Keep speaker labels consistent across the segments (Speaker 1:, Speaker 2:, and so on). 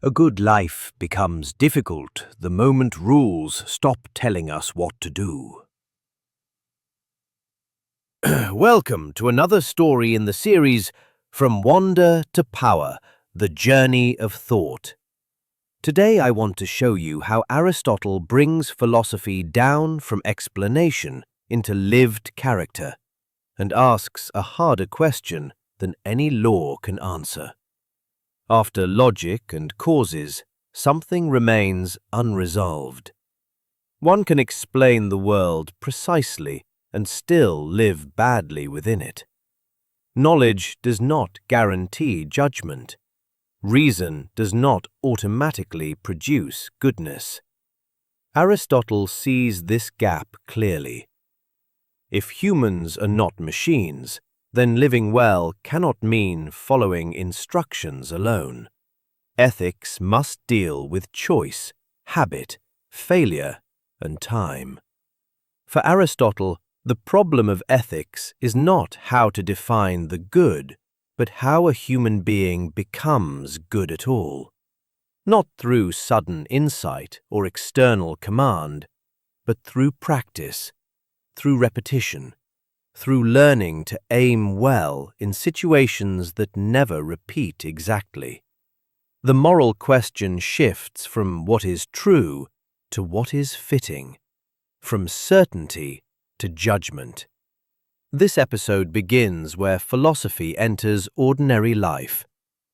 Speaker 1: A good life becomes difficult the moment rules stop telling us what to do. Welcome to another story in the series From Wonder to Power, The Journey of Thought. Today I want to show you how Aristotle brings philosophy down from explanation into lived character and asks a harder question than any law can answer. After logic and causes, something remains unresolved. One can explain the world precisely and still live badly within it. Knowledge does not guarantee judgment. Reason does not automatically produce goodness. Aristotle sees this gap clearly. If humans are not machines, then living well cannot mean following instructions alone. Ethics must deal with choice, habit, failure, and time. For Aristotle, the problem of ethics is not how to define the good, but how a human being becomes good at all. Not through sudden insight or external command, but through practice, through repetition, through learning to aim well in situations that never repeat exactly. The moral question shifts from what is true to what is fitting, from certainty to judgment. This episode begins where philosophy enters ordinary life,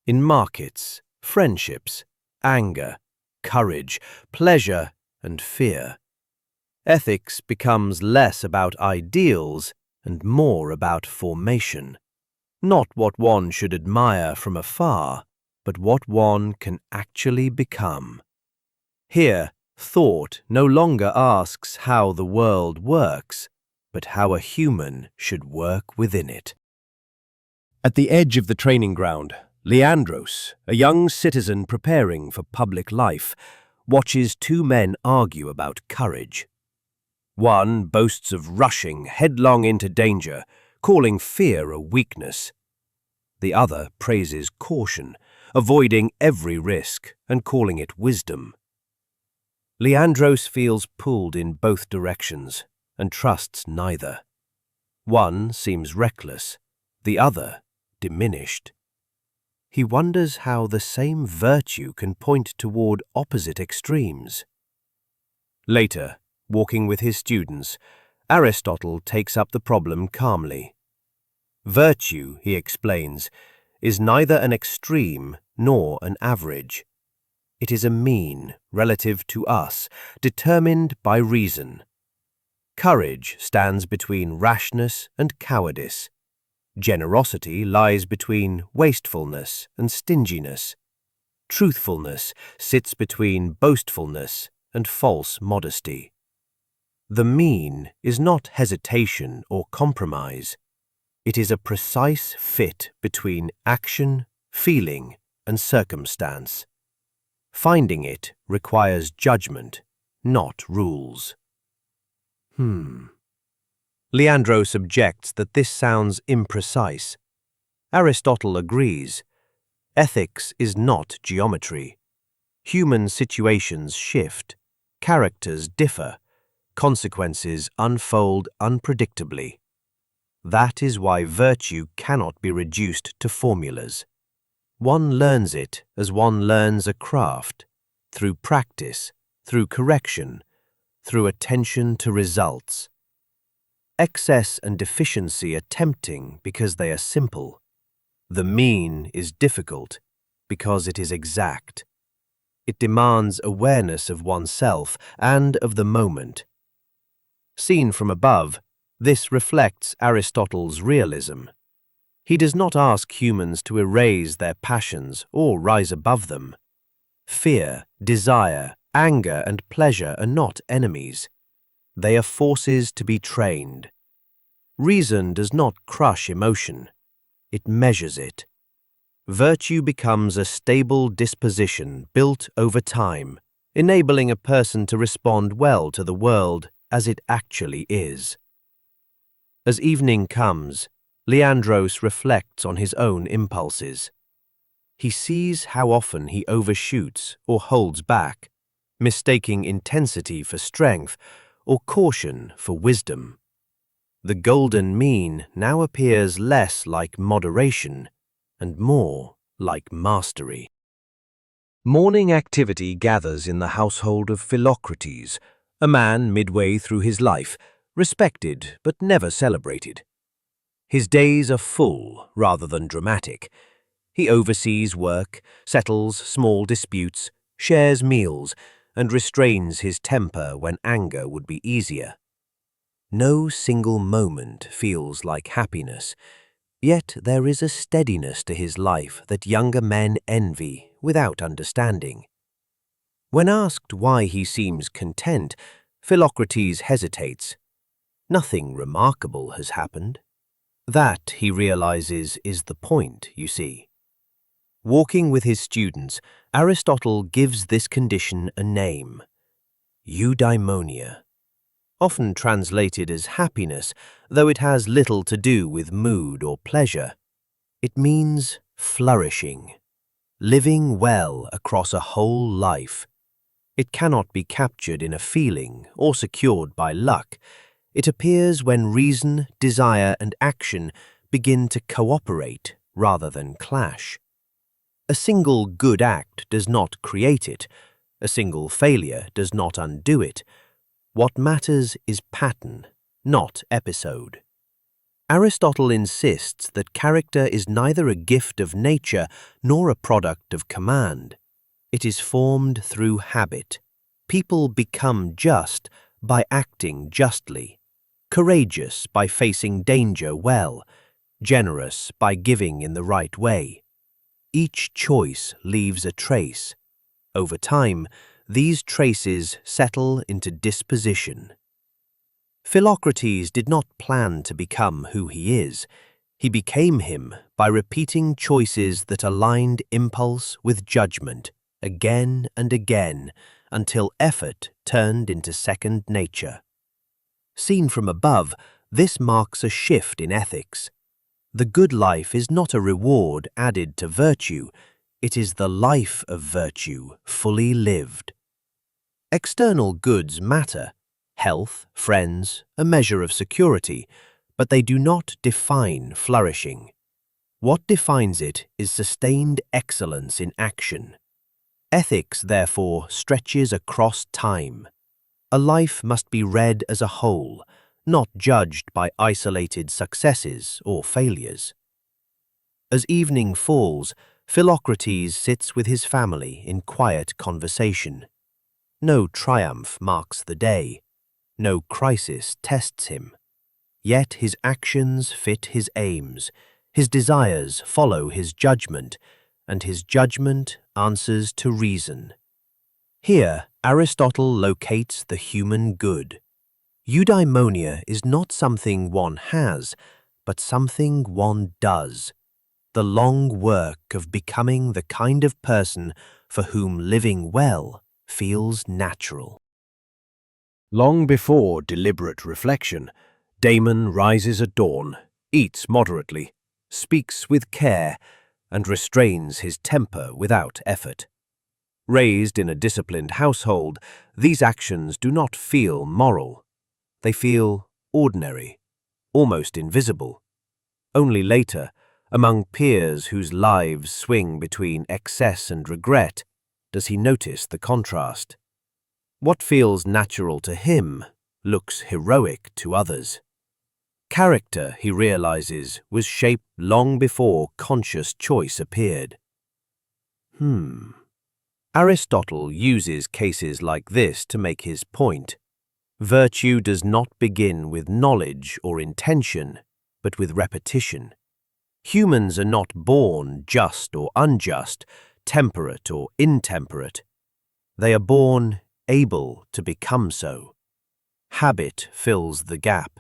Speaker 1: in markets, friendships, anger, courage, pleasure, and fear. Ethics becomes less about ideals and more about formation, not what one should admire from afar, but what one can actually become. Here, thought no longer asks how the world works, but how a human should work within it. At the edge of the training ground, Leandros, a young citizen preparing for public life, watches two men argue about courage. One boasts of rushing headlong into danger, calling fear a weakness. The other praises caution, avoiding every risk and calling it wisdom. Leandros feels pulled in both directions and trusts neither. One seems reckless, the other diminished. He wonders how the same virtue can point toward opposite extremes. Later, walking with his students, Aristotle takes up the problem calmly. Virtue, he explains, is neither an extreme nor an average. It is a mean relative to us, determined by reason. Courage stands between rashness and cowardice. Generosity lies between wastefulness and stinginess. Truthfulness sits between boastfulness and false modesty. The mean is not hesitation or compromise. It is a precise fit between action, feeling, and circumstance. Finding it requires judgment, not rules. Leandros objects that this sounds imprecise. Aristotle agrees. Ethics is not geometry. Human situations shift, characters differ, consequences unfold unpredictably. That is why virtue cannot be reduced to formulas. One learns it as one learns a craft, through practice, through correction, through attention to results. Excess and deficiency are tempting because they are simple. The mean is difficult because it is exact. It demands awareness of oneself and of the moment. Seen from above, this reflects Aristotle's realism. He does not ask humans to erase their passions or rise above them. Fear, desire, anger, and pleasure are not enemies. They are forces to be trained. Reason does not crush emotion. It measures it. Virtue becomes a stable disposition built over time, enabling a person to respond well to the world as it actually is. As evening comes, Leandros reflects on his own impulses. He sees how often he overshoots or holds back, mistaking intensity for strength or caution for wisdom. The golden mean now appears less like moderation and more like mastery. Morning activity gathers in the household of Philocrates, a man midway through his life, respected but never celebrated. His days are full rather than dramatic. He oversees work, settles small disputes, shares meals, and restrains his temper when anger would be easier. No single moment feels like happiness, yet there is a steadiness to his life that younger men envy without understanding. When asked why he seems content, Philocrates hesitates. Nothing remarkable has happened. That, he realizes, is the point, you see. Walking with his students, Aristotle gives this condition a name: eudaimonia. Often translated as happiness, though it has little to do with mood or pleasure. It means flourishing, living well across a whole life. It cannot be captured in a feeling or secured by luck. It appears when reason, desire, and action begin to cooperate rather than clash. A single good act does not create it. A single failure does not undo it. What matters is pattern, not episode. Aristotle insists that character is neither a gift of nature nor a product of command. It is formed through habit. People become just by acting justly, courageous by facing danger well, generous by giving in the right way. Each choice leaves a trace. Over time, these traces settle into disposition. Philocrates did not plan to become who he is. He became him by repeating choices that aligned impulse with judgment again and again until effort turned into second nature. Seen from above, this marks a shift in ethics. The good life is not a reward added to virtue. It is the life of virtue fully lived. External goods matter: health, friends, a measure of security, but they do not define flourishing. What defines it is sustained excellence in action. Ethics, therefore, stretches across time. A life must be read as a whole, not judged by isolated successes or failures. As evening falls, Philocrates sits with his family in quiet conversation. No triumph marks the day. No crisis tests him. Yet his actions fit his aims, his desires follow his judgment, and his judgment answers to reason. Here, Aristotle locates the human good. Eudaimonia is not something one has, but something one does. The long work of becoming the kind of person for whom living well feels natural. Long before deliberate reflection, Damon rises at dawn, eats moderately, speaks with care, and restrains his temper without effort. Raised in a disciplined household, these actions do not feel moral. They feel ordinary, almost invisible. Only later, among peers whose lives swing between excess and regret, does he notice the contrast. What feels natural to him looks heroic to others. Character, he realizes, was shaped long before conscious choice appeared. Aristotle uses cases like this to make his point. Virtue does not begin with knowledge or intention, but with repetition. Humans are not born just or unjust, temperate or intemperate. They are born able to become so. Habit fills the gap.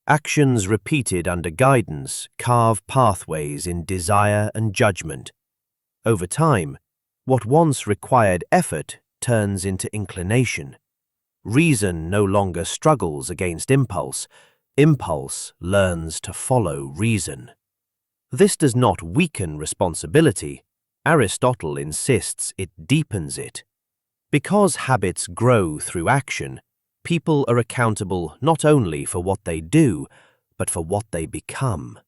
Speaker 1: Actions repeated under guidance carve pathways in desire and judgment. Over time, what once required effort turns into inclination. Reason no longer struggles against impulse. Impulse learns to follow reason. This does not weaken responsibility, Aristotle insists it deepens it. Because habits grow through action, people are accountable not only for what they do, but for what they become.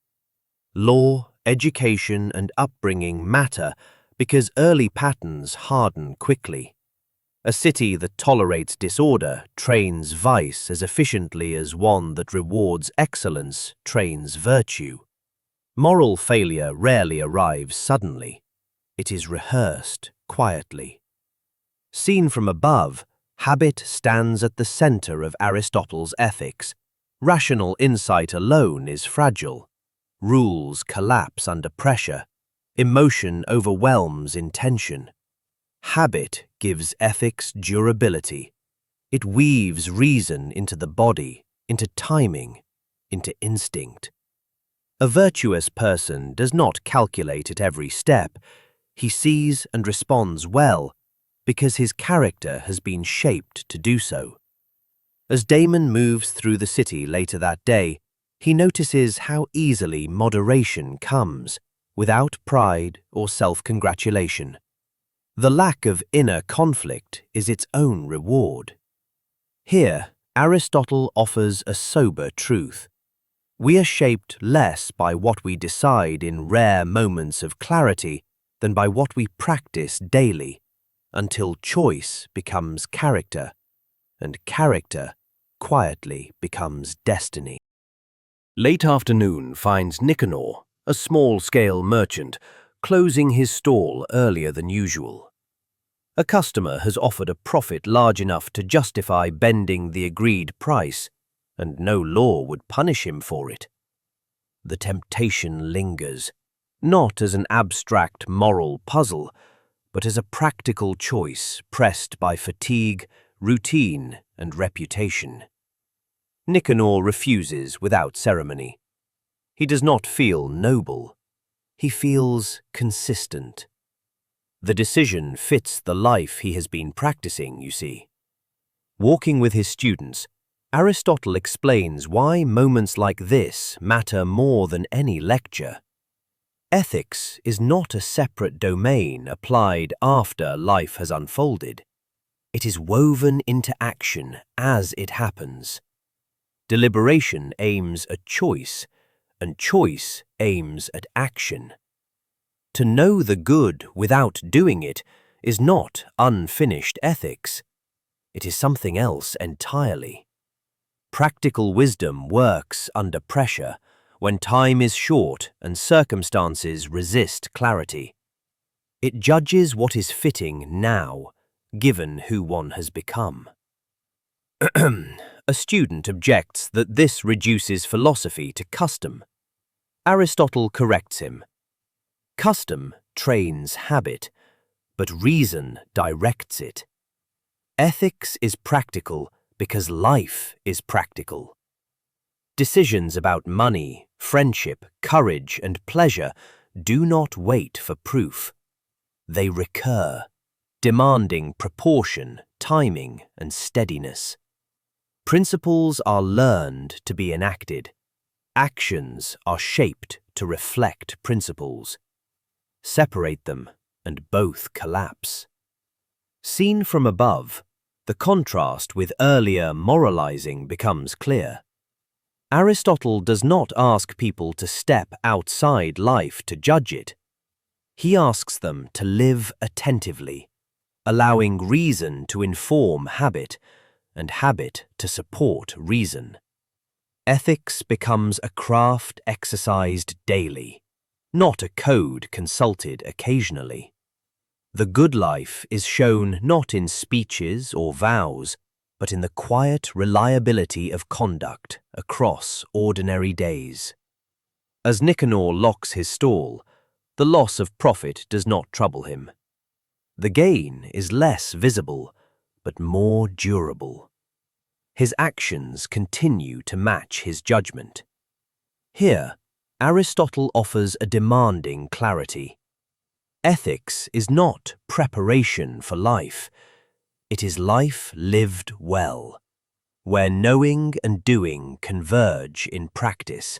Speaker 1: Law, education, and upbringing matter because early patterns harden quickly. A city that tolerates disorder trains vice as efficiently as one that rewards excellence trains virtue. Moral failure rarely arrives suddenly. It is rehearsed quietly. Seen from above, habit stands at the center of Aristotle's ethics. Rational insight alone is fragile. Rules collapse under pressure. Emotion overwhelms intention. Habit gives ethics durability. It weaves reason into the body, into timing, into instinct. A virtuous person does not calculate at every step. He sees and responds well because his character has been shaped to do so. As Damon moves through the city later that day, he notices how easily moderation comes, without pride or self-congratulation. The lack of inner conflict is its own reward. Here, Aristotle offers a sober truth. We are shaped less by what we decide in rare moments of clarity than by what we practice daily, until choice becomes character, and character quietly becomes destiny. Late afternoon finds Nicanor, a small-scale merchant, closing his stall earlier than usual. A customer has offered a profit large enough to justify bending the agreed price, and no law would punish him for it. The temptation lingers, not as an abstract moral puzzle, but as a practical choice pressed by fatigue, routine, and reputation. Nicanor refuses without ceremony. He does not feel noble. He feels consistent. The decision fits the life he has been practicing, you see. Walking with his students, Aristotle explains why moments like this matter more than any lecture. Ethics is not a separate domain applied after life has unfolded. It is woven into action as it happens. Deliberation aims at choice, and choice aims at action. To know the good without doing it is not unfinished ethics. It is something else entirely. Practical wisdom works under pressure, when time is short and circumstances resist clarity. It judges what is fitting now, given who one has become. A student objects that this reduces philosophy to custom. Aristotle corrects him. Custom trains habit, but reason directs it. Ethics is practical because life is practical. Decisions about money, friendship, courage, and pleasure do not wait for proof. They recur, demanding proportion, timing, and steadiness. Principles are learned to be enacted. Actions are shaped to reflect principles. Separate them, and both collapse. Seen from above, the contrast with earlier moralizing becomes clear. Aristotle does not ask people to step outside life to judge it. He asks them to live attentively, allowing reason to inform habit, and habit to support reason. Ethics becomes a craft exercised daily, not a code consulted occasionally. The good life is shown not in speeches or vows, but in the quiet reliability of conduct across ordinary days. As Nicanor locks his stall, the loss of profit does not trouble him. The gain is less visible, but more durable. His actions continue to match his judgment. Here, Aristotle offers a demanding clarity. Ethics is not preparation for life. It is life lived well, where knowing and doing converge in practice,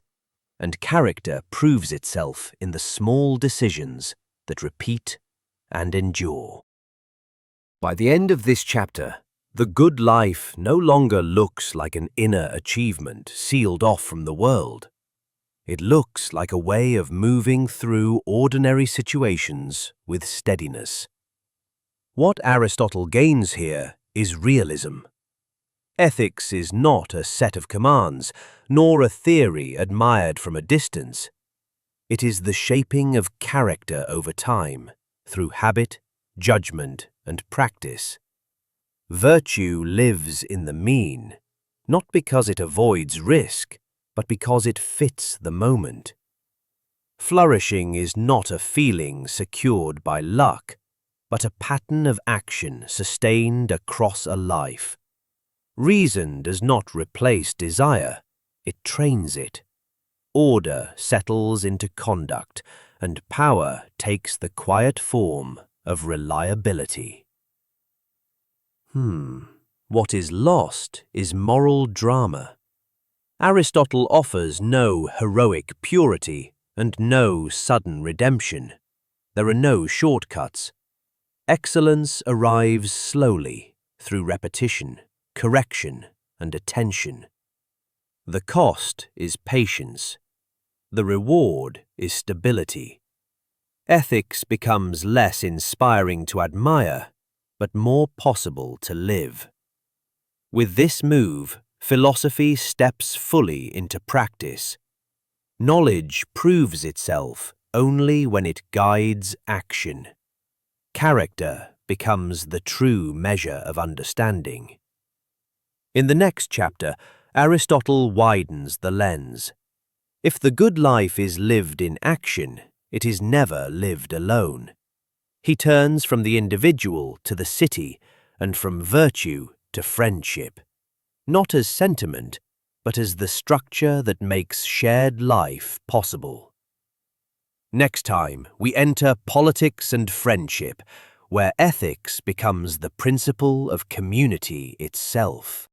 Speaker 1: and character proves itself in the small decisions that repeat and endure. By the end of this chapter, the good life no longer looks like an inner achievement sealed off from the world. It looks like a way of moving through ordinary situations with steadiness. What Aristotle gains here is realism. Ethics is not a set of commands, nor a theory admired from a distance. It is the shaping of character over time, through habit, judgment, and practice. Virtue lives in the mean, not because it avoids risk, but because it fits the moment. Flourishing is not a feeling secured by luck, but a pattern of action sustained across a life. Reason does not replace desire, it trains it. Order settles into conduct, and power takes the quiet form of reliability. What is lost is moral drama. Aristotle offers no heroic purity and no sudden redemption. There are no shortcuts. Excellence arrives slowly through repetition, correction, and attention. The cost is patience. The reward is stability. Ethics becomes less inspiring to admire, but more possible to live. With this move, philosophy steps fully into practice. Knowledge proves itself only when it guides action. Character becomes the true measure of understanding. In the next chapter, Aristotle widens the lens. If the good life is lived in action, it is never lived alone. He turns from the individual to the city and from virtue to friendship, not as sentiment, but as the structure that makes shared life possible. Next time, we enter politics and friendship, where ethics becomes the principle of community itself.